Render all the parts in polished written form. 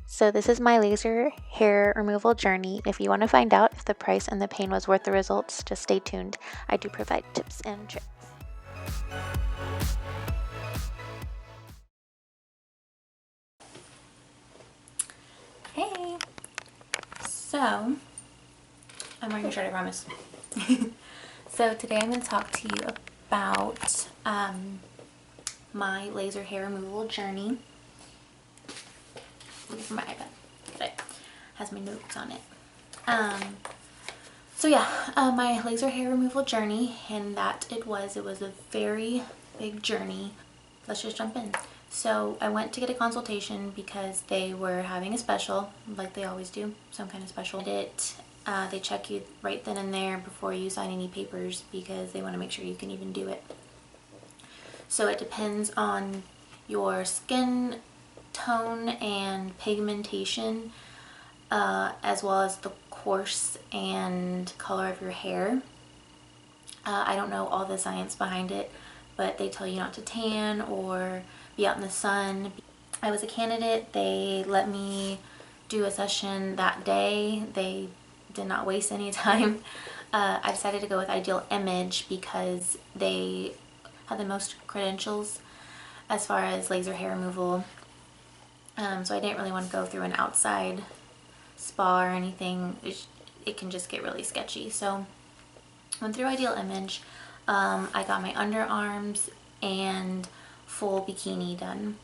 So this is my laser hair removal journey. If you want to find out if the price and the pain was worth the results, just stay tuned. I do provide tips and tricks. Hey! So, I'm wearing a shirt, I promise. So today I'm going to talk to you about my laser hair removal journey. Looking for my iPad. It has my notes on it. My laser hair removal journey, and that it was a very big journey. Let's just jump in. So I went to get a consultation because they were having a special, like they always do, some kind of special. They check you right then and there before you sign any papers because they want to make sure you can even do it. So it depends on your skin tone and pigmentation, as well as the course and color of your hair. I don't know all the science behind it, but they tell you not to tan or be out in the sun. I was a candidate. They let me do a session that day. They did not waste any time. I decided to go with Ideal Image because they had the most credentials as far as laser hair removal. So I didn't really want to go through an outside spa or anything. It can just get really sketchy. So I went through Ideal Image. I got my underarms and full bikini done.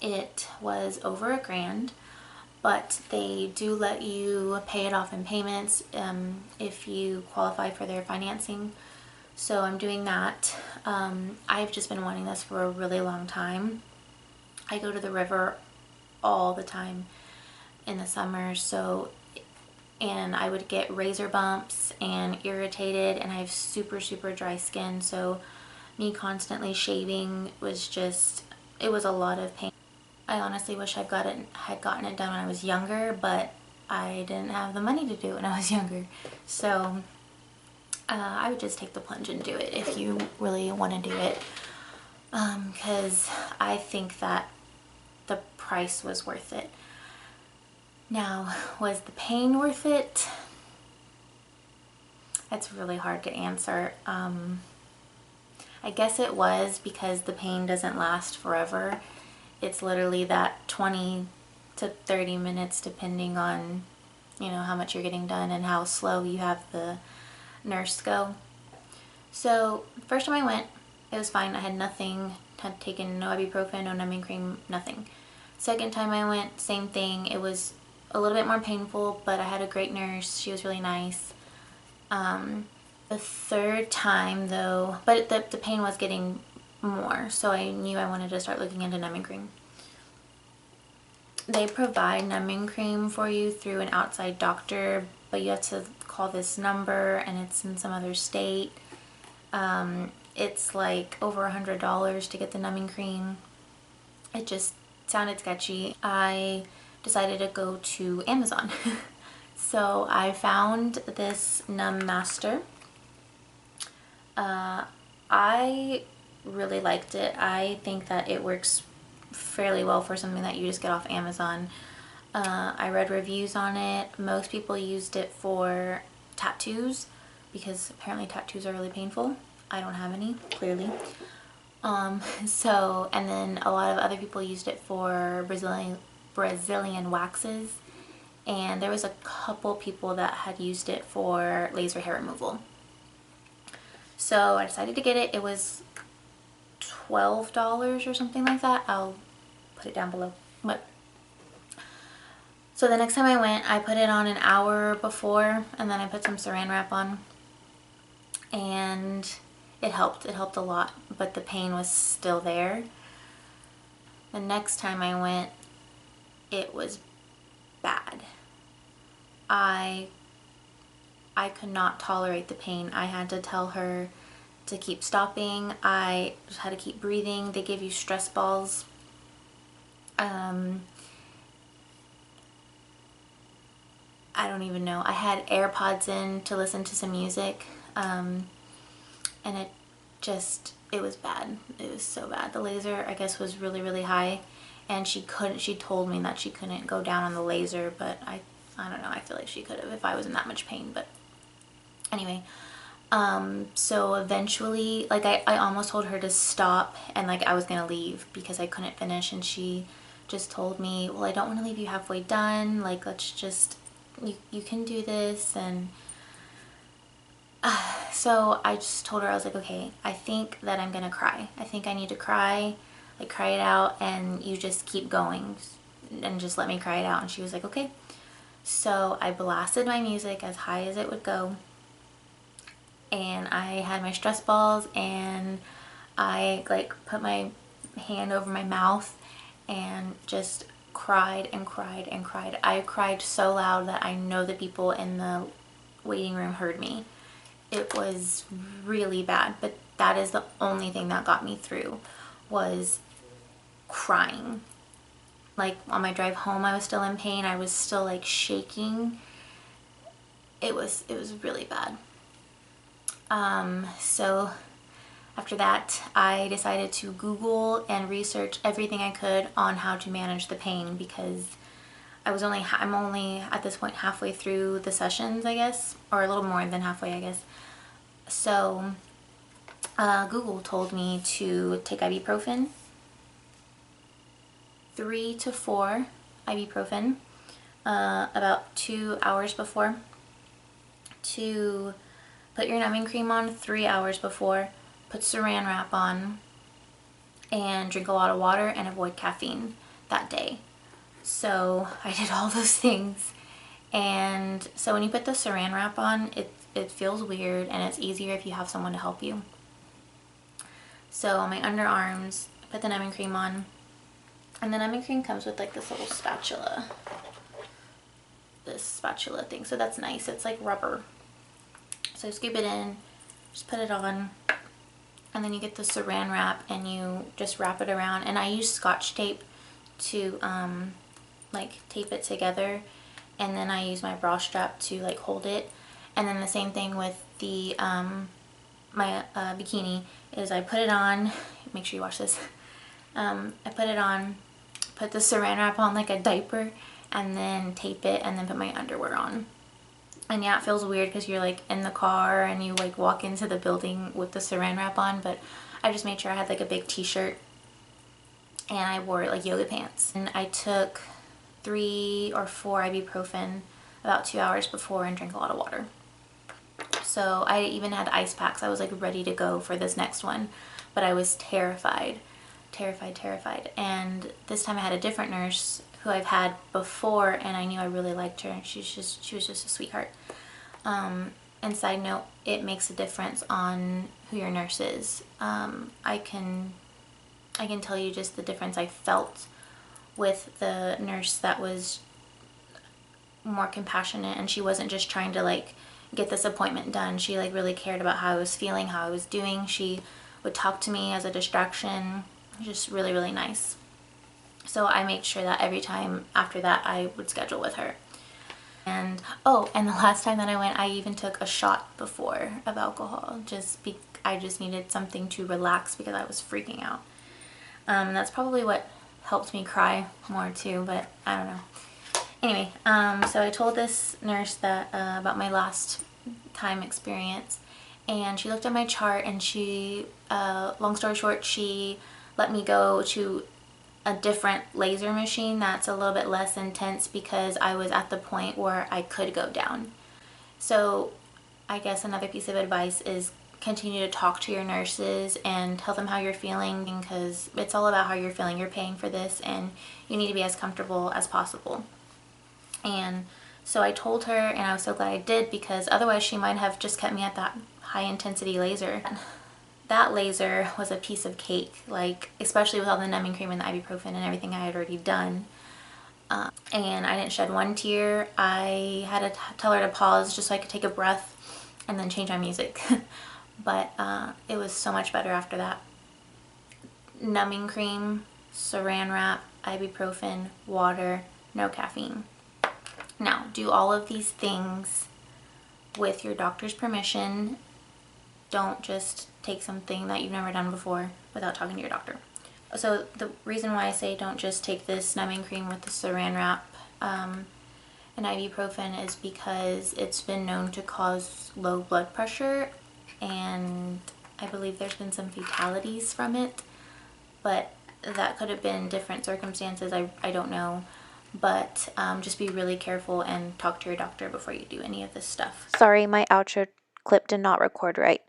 It was over $1,000, but they do let you pay it off in payments if you qualify for their financing. So I'm doing that. I've just been wanting this for a really long time. I go to the river all the time in the summer, and I would get razor bumps and irritated, and I have super dry skin, so me constantly shaving was it was a lot of pain. I honestly wish I had gotten it done when I was younger, but I didn't have the money to do it when I was younger. So I would just take the plunge and do it if you really want to do it, because I think that the price was worth it. Now, was the pain worth it? That's really hard to answer. I guess it was, because the pain doesn't last forever. It's literally that 20 to 30 minutes depending on, how much you're getting done and how slow you have the nurse go. So, first time I went, it was fine. I had nothing, had taken no ibuprofen, no numbing cream, nothing. Second time I went, same thing. It was a little bit more painful, but I had a great nurse. She was really nice. The third time though, but the pain was getting more, so I knew I wanted to start looking into numbing cream. They provide numbing cream for you through an outside doctor, but you have to call this number, and it's in some other state. It's like over $100 to get the numbing cream. It just sounded sketchy. I decided to go to Amazon. So I found this Numb Master. I really liked it. I think that it works fairly well for something that you just get off Amazon. I read reviews on it. Most people used it for tattoos because apparently tattoos are really painful. I don't have any, clearly. And then a lot of other people used it for Brazilian waxes, and there was a couple people that had used it for laser hair removal. So I decided to get it. It was $12 or something like that. I'll put it down below. So the next time I went, I put it on an hour before, and then I put some saran wrap on, and it helped. It helped a lot, but the pain was still there. The next time I went, it was bad. I could not tolerate the pain. I had to tell her to keep stopping. I just had to keep breathing. They gave you stress balls. I don't even know. I had AirPods in to listen to some music, and it was bad. It was so bad. The laser, I guess, was really high, and she told me that she couldn't go down on the laser, but I don't know, I feel like she could have if I was in that much pain. But anyway, so eventually, like, I almost told her to stop, and like I was gonna leave because I couldn't finish, and she just told me, well, I don't want to leave you halfway done, like, let's just, you can do this. And so I just told her, I was like, okay, I think that I'm gonna cry. I think I need to cry, like cry it out, and you just keep going and just let me cry it out. And she was like, okay. So I blasted my music as high as it would go, and I had my stress balls, and I like put my hand over my mouth and just cried and cried and cried. I cried so loud that I know the people in the waiting room heard me. It was really bad, but that is the only thing that got me through, was crying. Like on my drive home, I was still in pain. I was still like shaking. It was really bad. So after that, I decided to Google and research everything I could on how to manage the pain, because I'm only at this point halfway through the sessions, I guess, or a little more than halfway, I guess. So Google told me to take ibuprofen, 3 to 4 ibuprofen, about 2 hours before, to put your numbing cream on 3 hours before, put saran wrap on, and drink a lot of water and avoid caffeine that day. So I did all those things. And so when you put the saran wrap on, it feels weird, and it's easier if you have someone to help you. So on my underarms, I put the numbing cream on, and the numbing cream comes with like this little spatula, thing, so that's nice. It's like rubber. So scoop it in, just put it on, and then you get the saran wrap and you just wrap it around. And I use Scotch tape to like tape it together, and then I use my bra strap to like hold it. And then the same thing with the my bikini, is I put it on, make sure you watch this, I put it on, put the saran wrap on like a diaper, and then tape it, and then put my underwear on. And yeah, it feels weird because you're like in the car and you like walk into the building with the saran wrap on, but I just made sure I had like a big t-shirt, and I wore like yoga pants. And I took 3 or 4 ibuprofen about 2 hours before, and drank a lot of water. So I even had ice packs. I was like ready to go for this next one, but I was terrified. And this time I had a different nurse who I've had before, and I knew I really liked her. She was just a sweetheart. And side note, it makes a difference on who your nurse is. I can tell you just the difference I felt with the nurse that was more compassionate, and she wasn't just trying to like get this appointment done. She like really cared about how I was feeling, how I was doing. She would talk to me as a distraction. Just really, really nice. So I made sure that every time after that I would schedule with her. And oh, and the last time that I went, I even took a shot before of alcohol. I just needed something to relax because I was freaking out. That's probably what helped me cry more too, but I don't know. Anyway, so I told this nurse that about my last time experience, and she looked at my chart, and she, long story short, she let me go to a different laser machine that's a little bit less intense, because I was at the point where I could go down. So I guess another piece of advice is continue to talk to your nurses and tell them how you're feeling, because it's all about how you're feeling. You're paying for this, and you need to be as comfortable as possible. And so I told her, and I was so glad I did, because otherwise she might have just kept me at that high intensity laser. That laser was a piece of cake, like especially with all the numbing cream and the ibuprofen and everything I had already done. And I didn't shed one tear. I had to tell her to pause just so I could take a breath and then change my music. But it was so much better after that. Numbing cream, saran wrap, ibuprofen, water, no caffeine. Now, do all of these things with your doctor's permission. Don't just take something that you've never done before without talking to your doctor. So the reason why I say don't just take this numbing cream with the saran wrap and ibuprofen is because it's been known to cause low blood pressure, and I believe there's been some fatalities from it, but that could have been different circumstances. I don't know. But just be really careful and talk to your doctor before you do any of this stuff. Sorry, my outro clip did not record right.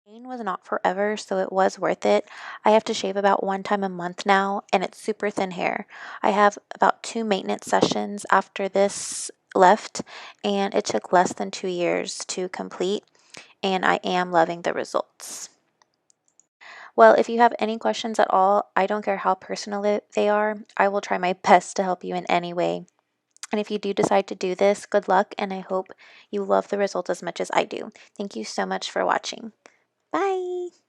Pain was not forever, so it was worth it. I have to shave about 1 time a month now, and it's super thin hair. I have about 2 maintenance sessions after this left, and it took less than 2 years to complete, and I am loving the results. Well, if you have any questions at all, I don't care how personal they are, I will try my best to help you in any way. And if you do decide to do this, good luck, and I hope you love the results as much as I do. Thank you so much for watching. Bye!